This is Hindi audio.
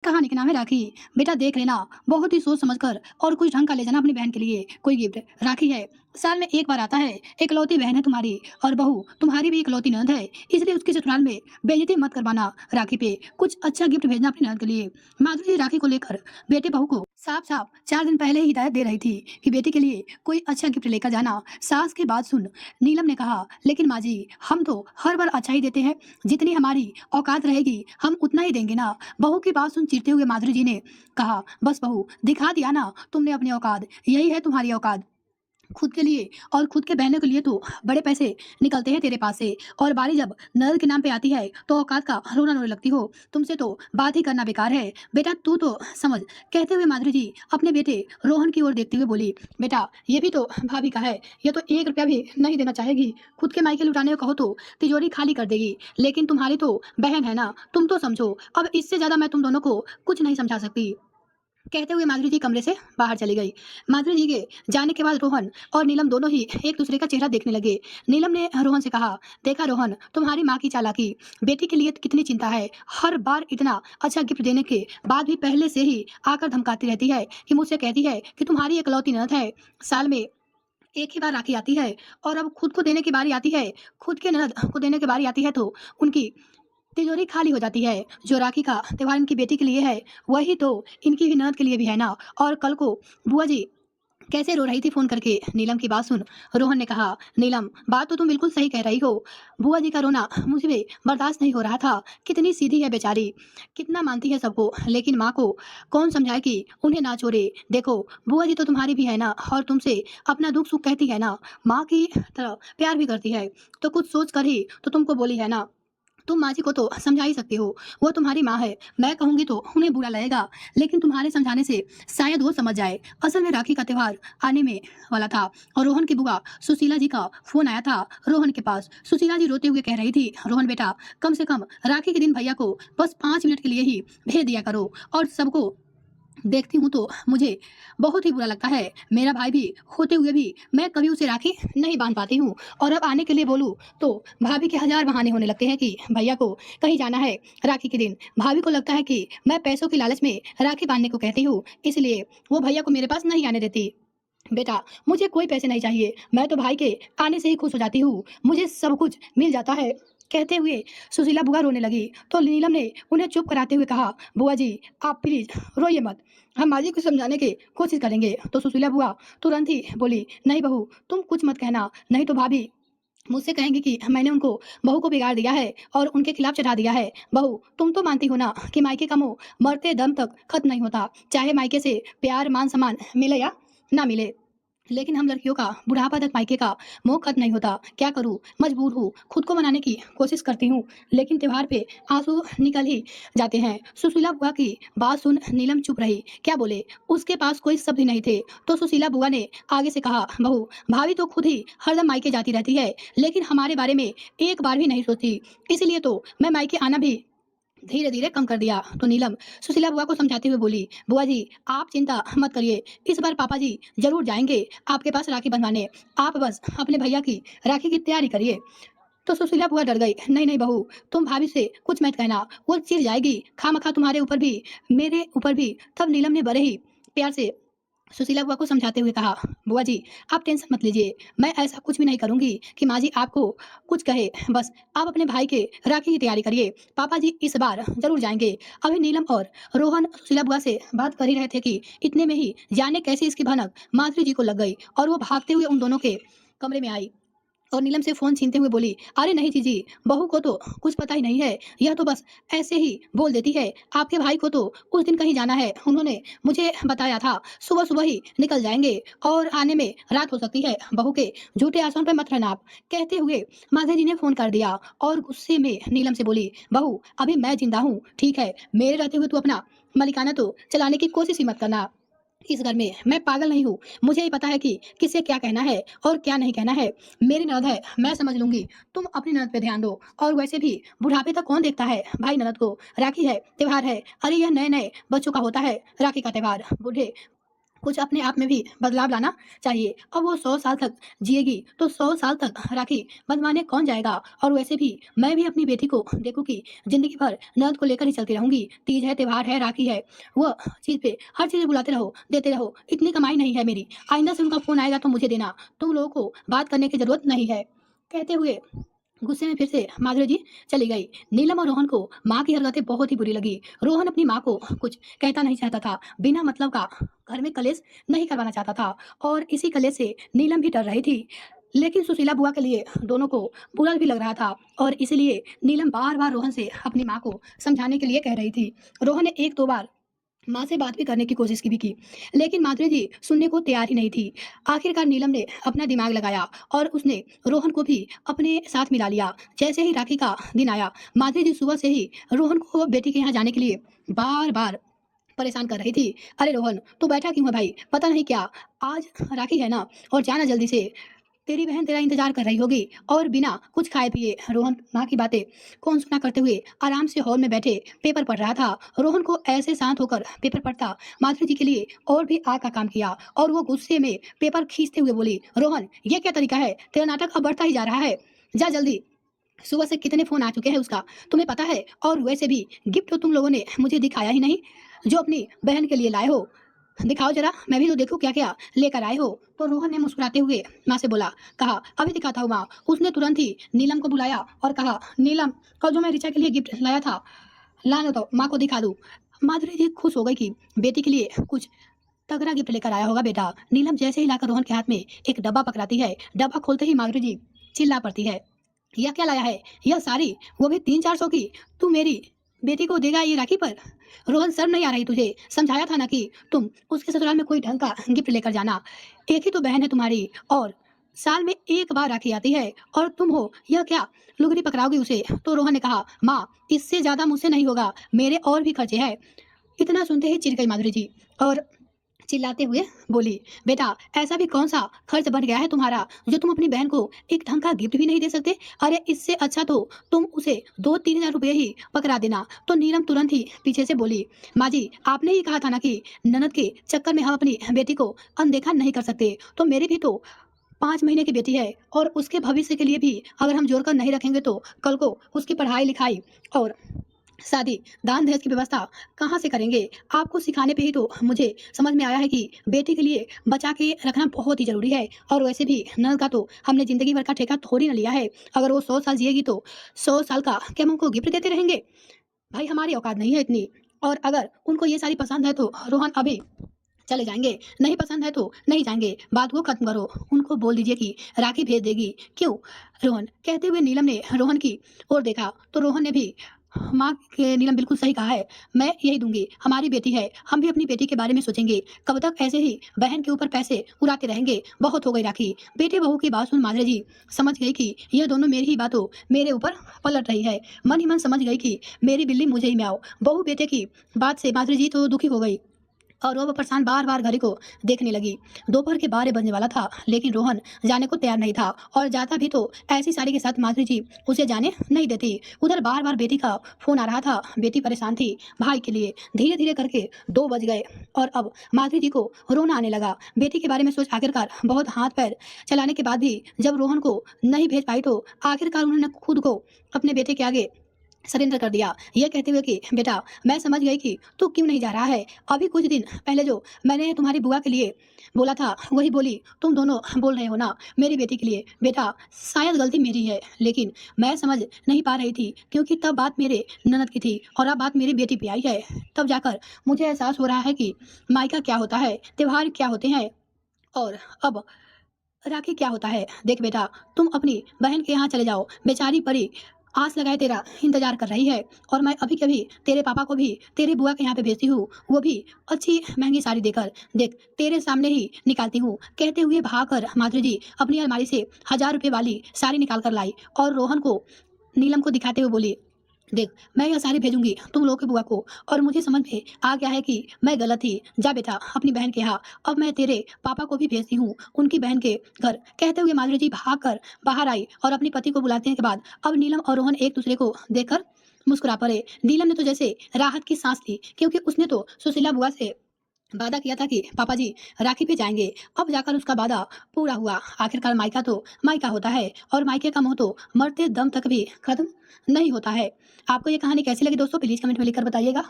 कहानी का नाम है राखी। बेटा देख लेना, बहुत ही सोच समझकर और कुछ ढंग का ले जाना अपनी बहन के लिए कोई गिफ्ट। राखी है, साल में एक बार आता है। इकलौती बहन है तुम्हारी और बहू तुम्हारी भी इकलौती ननद है, इसलिए उसके ससुराल में बेइज्जती मत करवाना। राखी पे कुछ अच्छा गिफ्ट भेजना अपनी ननद के लिए। माधुरी जी राखी को लेकर बेटे बहू को साफ साफ 4 दिन पहले ही हिदायत दे रही थी कि बेटी के लिए कोई अच्छा गिफ्ट लेकर जाना। सास की बात सुन नीलम ने कहा, लेकिन माँ जी हम तो हर बार अच्छा ही देते हैं, जितनी हमारी औकात रहेगी हम उतना ही देंगे ना। बहू की बात सुन चिढ़ते हुए माधुरी जी ने कहा, बस बहू दिखा दिया ना तुमने अपनी औकात, यही है तुम्हारी औकात। खुद के लिए और खुद के बहनों के लिए तो बड़े पैसे निकलते हैं तेरे पास से, और बारी जब नर के नाम पे आती है तो औकात का रोना रोने लगती हो। तुमसे तो बात ही करना बेकार है। बेटा तू तो समझ। कहते हुए माधुरी जी अपने बेटे रोहन की ओर देखते हुए बोली, बेटा ये भी तो भाभी का है, ये तो 1 रुपया भी नहीं देना चाहेगी। खुद के मायके लुटाने को कहो तो तिजोरी खाली कर देगी, लेकिन तुम्हारी तो बहन है ना, तुम तो समझो। अब इससे ज्यादा मैं तुम दोनों को कुछ नहीं समझा सकती। कहते हुए माधुरी जी कमरे से बाहर चली गई। माधुरी जी के जाने के बाद रोहन और नीलम दोनों ही एक दूसरे का चेहरा देखने लगे। नीलम ने रोहन से कहा, देखा रोहन तुम्हारी माँ की चालाकी, बेटी के लिए कितनी चिंता है। हर बार इतना अच्छा गिफ्ट देने के बाद भी पहले से ही आकर धमकाती रहती है कि मुझसे कहती है कि तुम्हारी इकलौती ननद है, साल में एक ही बार राखी आती है, और अब खुद को देने की बारी आती है, खुद के ननद को देने की बारी आती है तो उनकी तिजोरी खाली हो जाती है। जो राखी का त्योहार इनकी बेटी के लिए है, वही तो इनकी भी ननद के लिए भी है ना। और कल को बुआ जी कैसे रो रही थी फोन करके। नीलम की बात सुन रोहन ने कहा, नीलम बात तो तुम बिल्कुल सही कह रही हो, बुआ जी का रोना मुझे भी बर्दाश्त नहीं हो रहा था। कितनी सीधी है बेचारी, कितना मानती है सबको, लेकिन माँ को कौन समझाए कि उन्हें ना छोड़े। देखो बुआ जी तो तुम्हारी भी है ना, और तुमसे अपना दुख सुख कहती है ना, माँ की तरह प्यार भी करती है, तो कुछ सोच कर ही तो तुमको बोली है ना। तुम माँ जी को तो समझा ही सकती हो, वो तुम्हारी माँ है। मैं कहूंगी तो उन्हें बुरा लगेगा, लेकिन तुम्हारे समझाने से शायद वो समझ जाए। असल में राखी का त्योहार आने में वाला था और रोहन की बुआ सुशीला जी का फोन आया था रोहन के पास। सुशीला जी रोते हुए कह रही थी, रोहन बेटा कम से कम राखी के दिन भैया को बस 5 मिनट के लिए ही भेज दिया करो। और सबको देखती हूँ तो मुझे बहुत ही बुरा लगता है। मेरा भाई भी होते हुए भी मैं कभी उसे राखी नहीं बांध पाती हूँ, और अब आने के लिए बोलूँ तो भाभी के 1000 बहाने होने लगते हैं कि भैया को कहीं जाना है राखी के दिन। भाभी को लगता है कि मैं पैसों की लालच में राखी बांधने को कहती हूँ, इसलिए वो भैया को मेरे पास नहीं आने देती। बेटा मुझे कोई पैसे नहीं चाहिए, मैं तो भाई के आने से ही खुश हो जाती हूँ, मुझे सब कुछ मिल जाता है। कहते हुए सुशीला बुआ रोने लगी तो नीलम ने उन्हें चुप कराते हुए कहा, बुआ जी आप प्लीज रोइए मत, हम माँ जी को समझाने की कोशिश करेंगे। तो सुशीला बुआ तुरंत ही बोली, नहीं बहू तुम कुछ मत कहना, नहीं तो भाभी मुझसे कहेंगे कि मैंने उनको बहू को बिगाड़ दिया है और उनके खिलाफ चढ़ा दिया है। बहू तुम तो मानती हो ना कि मायके का मोह मरते दम तक खत्म नहीं होता, चाहे मायके से प्यार मान सम्मान मिले या ना मिले, लेकिन हम लड़कियों का बुढ़ापा तक मायके का मोह खत्म नहीं होता। क्या करूं, मजबूर हूँ, खुद को मनाने की कोशिश करती हूँ, लेकिन त्योहार पे आंसू निकल ही जाते हैं। सुशीला बुआ की बात सुन नीलम चुप रही, क्या बोले, उसके पास कोई शब्द ही नहीं थे। तो सुशीला बुआ ने आगे से कहा, बहू भाभी तो खुद ही हरदम मायके जाती रहती है, लेकिन हमारे बारे में एक बार भी नहीं सोचती, इसलिए तो मैं मायके आना भी धीरे धीरे कम कर दिया। तो नीलम सुशीला बुआ को समझाते हुए बोली, बुआ जी आप चिंता मत करिए, इस बार पापा जी जरूर जाएंगे आपके पास राखी बंधवाने, आप बस अपने भैया की राखी की तैयारी करिए। तो सुशीला बुआ डर गई, नहीं नहीं बहू तुम भाभी से कुछ मत कहना, वो चिढ़ जाएगी खामखा तुम्हारे ऊपर भी मेरे ऊपर भी। तब नीलम ने बड़े ही प्यार से सुशीला बुआ को समझाते हुए कहा, बुआ जी आप टेंशन मत लीजिए, मैं ऐसा कुछ भी नहीं करूंगी कि माँ जी आपको कुछ कहे, बस आप अपने भाई के राखी की तैयारी करिए, पापा जी इस बार जरूर जाएंगे। अभी नीलम और रोहन सुशीला बुआ से बात कर ही रहे थे कि इतने में ही जाने कैसे इसकी भनक माधुरी जी को लग गई, और वो भागते हुए उन दोनों के कमरे में आई और नीलम से फोन छीनते हुए बोली, अरे नहीं जीजी, बहू को तो कुछ पता ही नहीं है, यह तो बस ऐसे ही बोल देती है। आपके भाई को तो उस दिन कहीं जाना है, उन्होंने मुझे बताया था, सुबह सुबह ही निकल जाएंगे और आने में रात हो सकती है, बहू के झूठे आसान पे मत रहना आप। कहते हुए माधुरी जी ने फोन कर दिया और गुस्से में नीलम से बोली, बहू अभी मैं जिंदा हूँ, ठीक है, मेरे रहते हुए तू अपना मलिकाना तो चलाने की कोशिश ही मत करना। इस घर में मैं पागल नहीं हूँ, मुझे ही पता है कि किसे क्या कहना है और क्या नहीं कहना है। मेरी ननद है, मैं समझ लूंगी, तुम अपनी ननद पे ध्यान दो। और वैसे भी बुढ़ापे तक कौन देखता है भाई ननद को, राखी है त्योहार है, अरे यह नए नए बच्चों का होता है राखी का त्योहार, बूढ़े कुछ अपने आप में भी बदलाव लाना चाहिए। अब वो 100 साल तक जिएगी तो 100 साल तक राखी बंधवाने कौन जाएगा? और वैसे भी मैं भी अपनी बेटी को देखो कि ज़िंदगी भर ननद को लेकर ही चलती रहूँगी। तीज है, त्योहार है, राखी है, वो चीज़ पे हर चीज़ बुलाते रहो, देते रहो। इतनी कमाई नहीं है मेरी। आइंदा से उनका फ़ोन आएगा तो मुझे देना। तुम लोगों को बात करने की ज़रूरत नहीं है। कहते हुए गुस्से में फिर से माधुरी जी चली गई। नीलम और रोहन को माँ की हरकतें बहुत ही बुरी लगी। रोहन अपनी माँ को कुछ कहता नहीं चाहता था, बिना मतलब का घर में कलेश नहीं करवाना चाहता था और इसी कलेश से नीलम भी डर रही थी। लेकिन सुशीला बुआ के लिए दोनों को बुरा भी लग रहा था और इसीलिए नीलम बार-बार रोहन से अपनी माँ को समझाने के लिए कह रही थी। रोहन ने 1-2 बार माँ से बात भी करने की कोशिश की, लेकिन माधुरी जी सुनने को तैयार ही नहीं थी। आखिरकार नीलम ने अपना दिमाग लगाया और उसने रोहन को भी अपने साथ मिला लिया। जैसे ही राखी का दिन आया, माधुरी जी सुबह से ही रोहन को बेटी के यहाँ जाने के लिए बार-बार परेशान कर रही थी। "अरे रोहन, तू बैठा क्यों है भाई? पता नहीं क्या? आज राखी है ना, और जाना जल्दी से। तेरी बहन तेरा इंतजार कर रही होगी।" और बिना कुछ खाए पिए रोहन माँ की बातें कौन सुना करते हुए आराम से हॉल में बैठे पेपर पढ़ रहा था। रोहन को ऐसे शांत होकर पेपर पढ़ता माधुरी जी के लिए और भी आग का काम किया और वो गुस्से में पेपर खींचते हुए बोली, "रोहन, ये क्या तरीका है? तेरा नाटक अब बढ़ता ही जा रहा है। जा जल्दी। सुबह से कितने फ़ोन आ चुके हैं उसका, तुम्हें पता है? और वैसे भी गिफ्ट तो तुम लोगों ने मुझे दिखाया ही नहीं, जो अपनी बहन के लिए लाए हो। दिखाओ ज़रा, मैं भी तो देखूँ क्या-क्या लेकर आए हो।" तो रोहन ने मुस्कुराते हुए माँ से बोला, कहा, "अभी दिखाता हूँ माँ।" उसने तुरंत ही नीलम को बुलाया और कहा, "नीलम, कल जो मैं ऋचा के लिए गिफ्ट लाया था, लाने दो, माँ को दिखा दूँ।" माधुरी जी खुश हो गई कि बेटी के लिए कुछ तगड़ा गिफ्ट लेकर आया होगा बेटा। नीलम जैसे ही लाकर रोहन के हाथ में एक डब्बा पकड़ाती है, डब्बा खोलते ही माधुरी जी चिल्ला पड़ती है, "यह क्या लाया है? यह साड़ी, वो भी 300-400 की। तू मेरी बेटी को देगा ये राखी पर? रोहन, शर्म नहीं आ रही तुझे? समझाया था ना कि तुम उसके ससुराल में कोई ढंग का गिफ्ट लेकर जाना। एक ही तो बहन है तुम्हारी और साल में 1 बार राखी आती है और तुम हो यह क्या लुगड़ी पकड़ाओगी उसे?" तो रोहन ने कहा, "माँ, इससे ज़्यादा मुझसे नहीं होगा, मेरे और भी खर्चे हैं।" इतना सुनते ही चिढ़ गई माधुरी जी और चिल्लाते हुए बोली, "बेटा, ऐसा भी कौन-सा खर्च बढ़ गया है तुम्हारा, जो तुम अपनी बहन को एक ढंग का गिफ्ट भी नहीं दे सकते? अरे, इससे अच्छा तो तुम उसे 2-3 हज़ार रुपए ही पकड़ा देना।" तो नीलम तुरंत ही पीछे से बोली, "माँ जी, आपने ही कहा था ना कि ननद के चक्कर में हम अपनी बेटी को अनदेखा नहीं कर सकते। तो मेरी भी तो 5 महीने की बेटी है और उसके भविष्य के लिए भी अगर हम जोड़ कर नहीं रखेंगे तो कल को उसकी पढ़ाई-लिखाई और शादी, दान-दहेज की व्यवस्था कहाँ से करेंगे? आपको सिखाने पे ही तो मुझे समझ में आया है कि बेटी के लिए बचा के रखना बहुत ही ज़रूरी है और वैसे भी ननद का तो हमने ज़िंदगी भर का ठेका थोड़ी ना लिया है। अगर वो 100 साल जिएगी तो 100 साल का क्या हम उनको गिफ्ट देते रहेंगे? भाई, हमारी औकात नहीं है इतनी। और अगर उनको ये सारी पसंद है तो रोहन अभी चले जाएँगे, नहीं पसंद है तो नहीं जाएँगे। बात को खत्म करो। उनको बोल दीजिए कि राखी भेज देगी। क्यों रोहन? कहते हुए नीलम ने रोहन की ओर देखा तो रोहन ने भी, "माँ के नीलम बिल्कुल सही कहा है। मैं यही दूँगी। हमारी बेटी है, हम भी अपनी बेटी के बारे में सोचेंगे। कब तक ऐसे ही बहन के ऊपर पैसे उड़ाते रहेंगे? बहुत हो गई राखी।" बेटे-बहू की बात सुन माधुरी जी समझ गई कि यह दोनों मेरी ही बातों मेरे ऊपर पलट रही है। मन ही मन समझ गई कि मेरी बिल्ली मुझे ही म्याऊँ। बहू बेटे की बात से माधुरी जी तो दुखी हो गई और वो परेशान बार-बार घड़ी को देखने लगी। दोपहर के 12 बजने वाला था, लेकिन रोहन जाने को तैयार नहीं था और जाता भी तो ऐसी साड़ी के साथ माधुरी जी उसे जाने नहीं देती। उधर बार-बार बेटी का फ़ोन आ रहा था, बेटी परेशान थी भाई के लिए। धीरे-धीरे करके 2 बज गए और अब माधुरी जी को रोना आने लगा। बेटी के बारे में सोच आखिरकार बहुत हाथ-पैर चलाने के बाद भी जब रोहन को नहीं भेज पाई तो आखिरकार उन्होंने खुद को अपने बेटे के आगे सरेंडर कर दिया, ये कहते हुए कि, "बेटा, मैं समझ गई कि तू क्यों नहीं जा रहा है। अभी कुछ दिन पहले जो मैंने तुम्हारी बुआ के लिए बोला था, वही बोली तुम दोनों बोल रहे हो ना मेरी बेटी के लिए। बेटा, शायद गलती मेरी है, लेकिन मैं समझ नहीं पा रही थी क्योंकि तब बात मेरे ननद की थी और अब बात मेरी बेटी पे आई है। तब जाकर मुझे एहसास हो रहा है कि मायका क्या होता है, त्योहार क्या होते हैं और अब राखी क्या होता है। देख बेटा, तुम अपनी बहन के यहाँ चले जाओ। बेचारी परी आस लगाए तेरा इंतजार कर रही है और मैं अभी के अभी तेरे पापा को भी तेरी बुआ के यहाँ पे भेजती हूँ, वो भी अच्छी महंगी साड़ी देकर। देख, तेरे सामने ही निकालती हूँ।" कहते हुए भागकर माधुरी जी अपनी अलमारी से 1000 रुपए वाली साड़ी निकाल कर लाई और रोहन को नीलम को दिखाते हुए बोली, "देख, मैं यह साड़ी भेजूँगी तुम लोगों की बुआ को और मुझे समझ में आ गया है कि मैं गलत थी। जा बेटा अपनी बहन के यहाँ। अब मैं तेरे पापा को भी भेजती हूँ उनकी बहन के घर।" कहते हुए माधुरी जी भागकर बाहर आई और अपने पति को बुलाने के बाद अब नीलम और रोहन एक-दूसरे को देखकर मुस्कुरा पड़े। नीलम ने तो जैसे राहत की साँस ली क्योंकि उसने तो सुशीला बुआ से वादा किया था कि पापा जी राखी पे जाएँगे, अब जाकर उसका वादा पूरा हुआ। आखिरकार मायका तो मायका होता है और मायके का मोह तो मरते दम तक भी खत्म नहीं होता है। आपको ये कहानी कैसी लगी दोस्तों? प्लीज़ कमेंट में लिखकर बताइएगा।